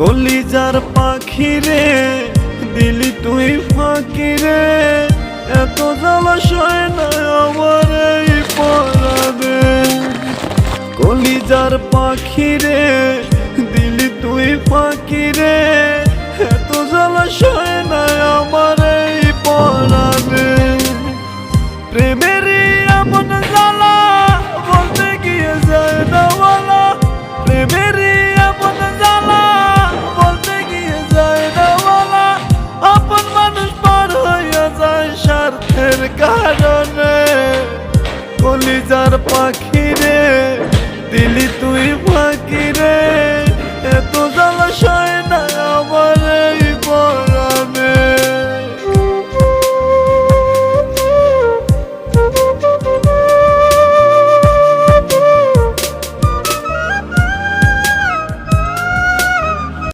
কলিজার পাখি রে দিলি তুই ফাঁকি রে, এত জ্বালাশয় না আমার এই পরাণে। কলিজার পাখি রে দিলি তুই ফাঁকি রে, এত জ্বালাশয় না আমার এই পরাণে। প্রেমেরই এমন জ্বালা বলতে গিয়ে যায় না বলা, প্রেমেরই এমন জ্বালা বলতে গিয়ে যায় না বলা। আপন মানুষ পার হইয়া যায় স্বার্থের কারণে। কলিজার পাখি রে দিলি